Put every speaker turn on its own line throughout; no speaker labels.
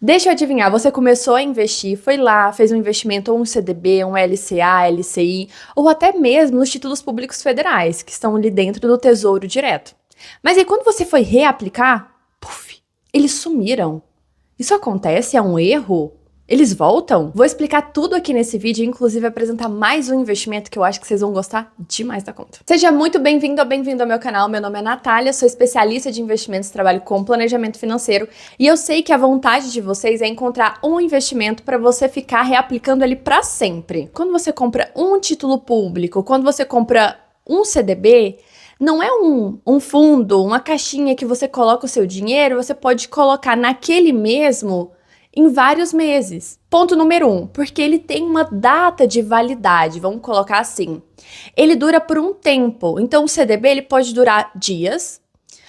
Deixa eu adivinhar, você começou a investir, foi lá, fez um investimento ou um CDB, um LCA, LCI, ou até mesmo nos títulos públicos federais, que estão ali dentro do Tesouro Direto. Mas aí quando você foi reaplicar, puf, eles sumiram. Isso acontece? É um erro? Eles voltam? Vou explicar tudo aqui nesse vídeo e inclusive apresentar mais um investimento que eu acho que vocês vão gostar demais da conta. Seja muito bem-vindo ou bem-vindo ao meu canal, meu nome é Natália, sou especialista de investimentos, trabalho com planejamento financeiro e eu sei que a vontade de vocês é encontrar um investimento para você ficar reaplicando ele para sempre. Quando você compra um título público, quando você compra um CDB, não é um fundo, uma caixinha que você coloca o seu dinheiro, você pode colocar naquele mesmo em vários meses. Ponto número 1, porque ele tem uma data de validade, vamos colocar assim. Ele dura por um tempo, então o CDB ele pode durar dias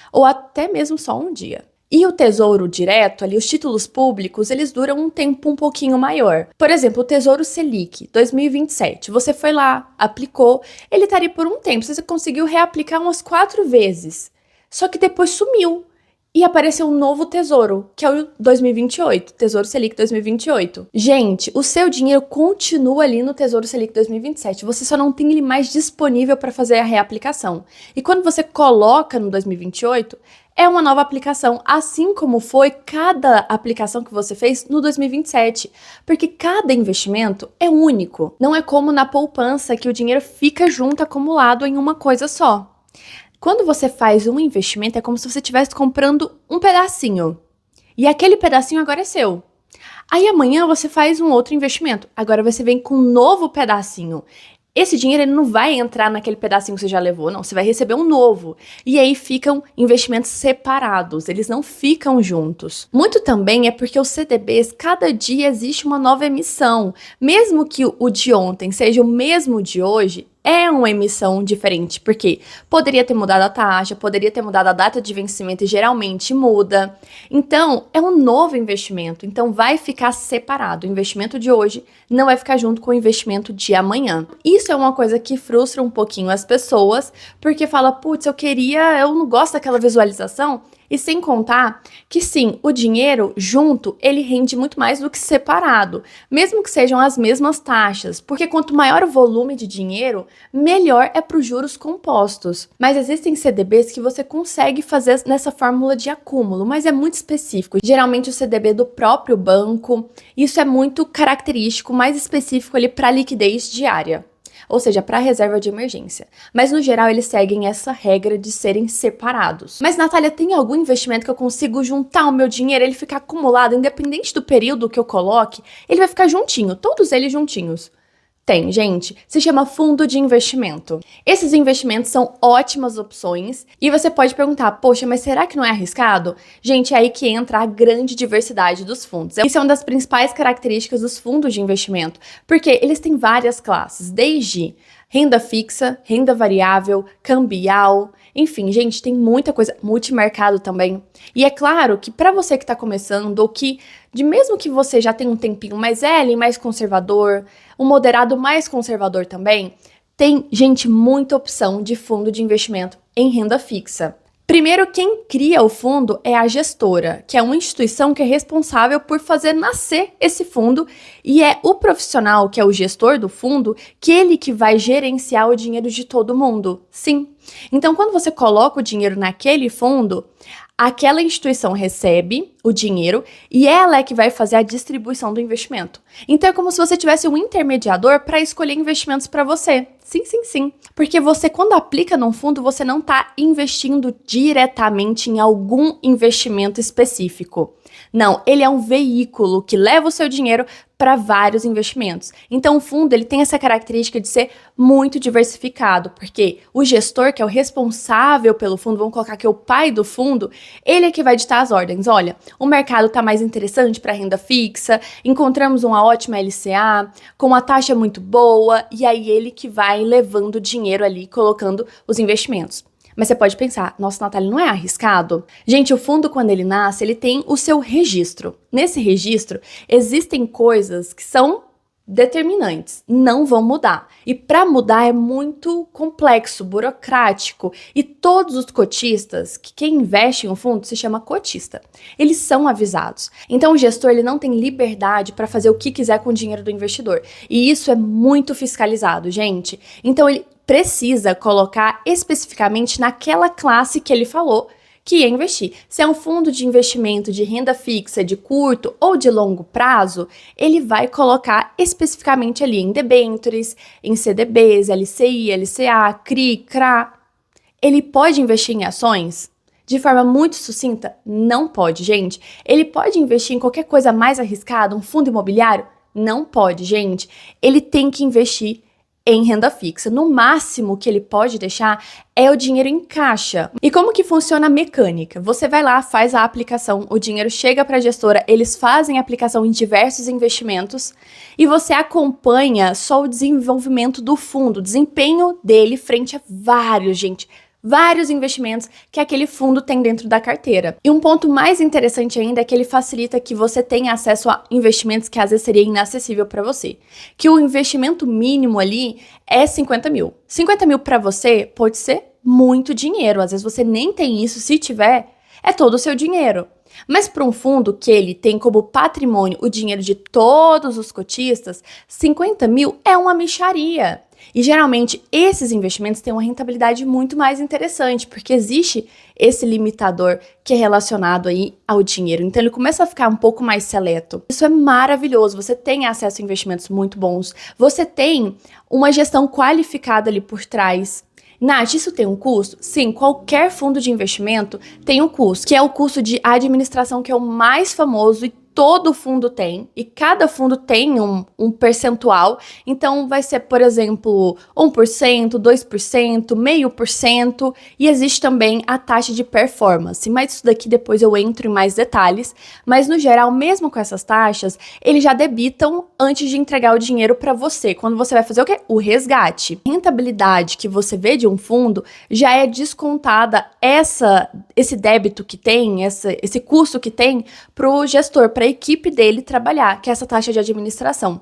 ou até mesmo só um dia. E o Tesouro Direto, ali, os títulos públicos, eles duram um tempo um pouquinho maior. Por exemplo, o Tesouro Selic 2027, você foi lá, aplicou, ele tá ali por um tempo, você conseguiu reaplicar umas 4 vezes. Só que depois sumiu. E apareceu um novo tesouro, que é o 2028, Tesouro Selic 2028. Gente, o seu dinheiro continua ali no Tesouro Selic 2027, você só não tem ele mais disponível para fazer a reaplicação. E quando você coloca no 2028, é uma nova aplicação, assim como foi cada aplicação que você fez no 2027, porque cada investimento é único. Não é como na poupança, que o dinheiro fica junto, acumulado em uma coisa só. Quando você faz um investimento, é como se você estivesse comprando um pedacinho. E aquele pedacinho agora é seu. Aí amanhã você faz um outro investimento. Agora você vem com um novo pedacinho. Esse dinheiro ele não vai entrar naquele pedacinho que você já levou, não. Você vai receber um novo. E aí ficam investimentos separados, eles não ficam juntos. Muito também é porque os CDBs, cada dia existe uma nova emissão. Mesmo que o de ontem seja o mesmo de hoje, é uma emissão diferente, porque poderia ter mudado a taxa, poderia ter mudado a data de vencimento e geralmente muda. Então, é um novo investimento, então vai ficar separado. O investimento de hoje não vai ficar junto com o investimento de amanhã. Isso é uma coisa que frustra um pouquinho as pessoas, porque fala, putz, eu não gosto daquela visualização. E sem contar que sim, o dinheiro junto, ele rende muito mais do que separado, mesmo que sejam as mesmas taxas, porque quanto maior o volume de dinheiro, melhor é para os juros compostos. Mas existem CDBs que você consegue fazer nessa fórmula de acúmulo, mas é muito específico. Geralmente o CDB do próprio banco, isso é muito característico, mais específico ali para liquidez diária. Ou seja, para reserva de emergência. Mas no geral eles seguem essa regra de serem separados. Mas Natália, tem algum investimento que eu consigo juntar o meu dinheiro, ele ficar acumulado, independente do período que eu coloque, ele vai ficar juntinho, todos eles juntinhos? Tem, gente, se chama fundo de investimento. Esses investimentos são ótimas opções e você pode perguntar, poxa, mas será que não é arriscado? Gente, é aí que entra a grande diversidade dos fundos. Isso é uma das principais características dos fundos de investimento, porque eles têm várias classes, desde renda fixa, renda variável, cambial, enfim, gente, tem muita coisa, multimercado também. E é claro que para você que está começando, ou que, mesmo que você já tenha um tempinho mais velho e mais conservador, um moderado mais conservador também, tem, gente, muita opção de fundo de investimento em renda fixa. Primeiro, quem cria o fundo é a gestora, que é uma instituição que é responsável por fazer nascer esse fundo e é o profissional, que é o gestor do fundo, que vai gerenciar o dinheiro de todo mundo. Sim. Então, quando você coloca o dinheiro naquele fundo, aquela instituição recebe o dinheiro e ela é que vai fazer a distribuição do investimento. Então é como se você tivesse um intermediador para escolher investimentos para você. Sim, sim, sim. Porque você, quando aplica num fundo, você não está investindo diretamente em algum investimento específico. Não, ele é um veículo que leva o seu dinheiro para vários investimentos. Então o fundo ele tem essa característica de ser muito diversificado, porque o gestor, que é o responsável pelo fundo, vamos colocar que é o pai do fundo, ele é que vai ditar as ordens. Olha, o mercado está mais interessante para renda fixa, encontramos uma ótima LCA, com uma taxa muito boa, e aí ele que vai levando dinheiro ali, colocando os investimentos. Mas você pode pensar, nossa, Natália, não é arriscado? Gente, o fundo, quando ele nasce, ele tem o seu registro. Nesse registro, existem coisas que são determinantes, não vão mudar. E para mudar é muito complexo, burocrático, e todos os cotistas, que quem investe em um fundo se chama cotista, eles são avisados. Então o gestor ele não tem liberdade para fazer o que quiser com o dinheiro do investidor. E isso é muito fiscalizado, gente. Então ele precisa colocar especificamente naquela classe que ele falou que ia investir. Se é um fundo de investimento de renda fixa de curto ou de longo prazo, ele vai colocar especificamente ali em debêntures, em CDBs, LCI, LCA, CRI, CRA. Ele pode investir em ações? De forma muito sucinta, não pode, gente. Ele pode investir em qualquer coisa mais arriscada, um fundo imobiliário? Não pode, gente. Ele tem que investir em renda fixa. No máximo que ele pode deixar é o dinheiro em caixa. E como que funciona a mecânica? Você vai lá, faz a aplicação, o dinheiro chega para a gestora, eles fazem a aplicação em diversos investimentos e você acompanha só o desenvolvimento do fundo, o desempenho dele frente a vários investimentos que aquele fundo tem dentro da carteira. E um ponto mais interessante ainda é que ele facilita que você tenha acesso a investimentos que às vezes seria inacessível para você. Que o investimento mínimo ali é 50 mil. 50 mil para você pode ser muito dinheiro. Às vezes você nem tem isso, se tiver, é todo o seu dinheiro. Mas para um fundo que ele tem como patrimônio o dinheiro de todos os cotistas, 50 mil é uma mixaria. E geralmente esses investimentos têm uma rentabilidade muito mais interessante, porque existe esse limitador que é relacionado aí ao dinheiro. Então ele começa a ficar um pouco mais seleto. Isso é maravilhoso, você tem acesso a investimentos muito bons, você tem uma gestão qualificada ali por trás. Nath, isso tem um custo? Sim, qualquer fundo de investimento tem um custo, que é o custo de administração, que é o mais famoso e todo fundo tem, e cada fundo tem um percentual, então vai ser, por exemplo, 1%, 2%, 0,5%, e existe também a taxa de performance, mas isso daqui depois eu entro em mais detalhes, mas no geral, mesmo com essas taxas, eles já debitam antes de entregar o dinheiro para você, quando você vai fazer o quê? O resgate. A rentabilidade que você vê de um fundo já é descontada esse débito que tem, esse custo que tem para o gestor, para a equipe dele trabalhar, que é essa taxa de administração.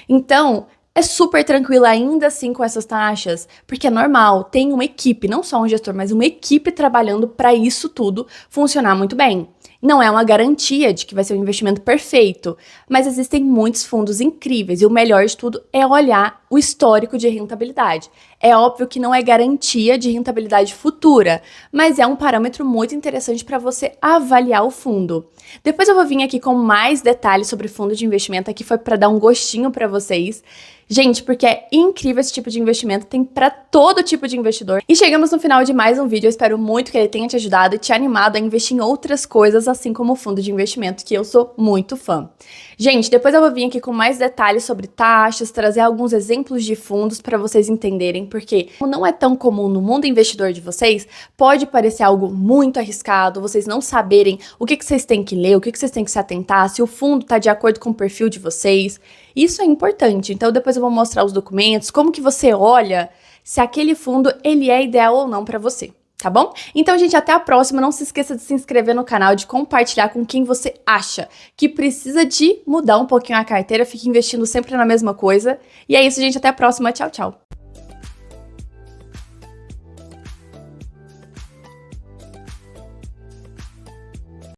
Então, é super tranquilo ainda assim com essas taxas, porque é normal, tem uma equipe, não só um gestor, mas uma equipe trabalhando para isso tudo funcionar muito bem. Não é uma garantia de que vai ser um investimento perfeito, mas existem muitos fundos incríveis e o melhor de tudo é olhar o histórico de rentabilidade. É óbvio que não é garantia de rentabilidade futura, mas é um parâmetro muito interessante para você avaliar o fundo. Depois eu vou vir aqui com mais detalhes sobre fundo de investimento, aqui foi para dar um gostinho para vocês. Gente, porque é incrível esse tipo de investimento, tem para todo tipo de investidor. E chegamos no final de mais um vídeo, eu espero muito que ele tenha te ajudado e te animado a investir em outras coisas, assim como o fundo de investimento, que eu sou muito fã. Gente, depois eu vou vir aqui com mais detalhes sobre taxas, trazer alguns exemplos de fundos para vocês entenderem, porque não é tão comum no mundo investidor de vocês, pode parecer algo muito arriscado, vocês não saberem o que vocês têm que ler, o que vocês têm que se atentar, se o fundo está de acordo com o perfil de vocês. Isso é importante, então depois eu vou mostrar os documentos, como que você olha se aquele fundo ele é ideal ou não para você, tá bom? Então, gente, até a próxima. Não se esqueça de se inscrever no canal, de compartilhar com quem você acha que precisa de mudar um pouquinho a carteira, fique investindo sempre na mesma coisa. E é isso, gente, até a próxima. Tchau, tchau.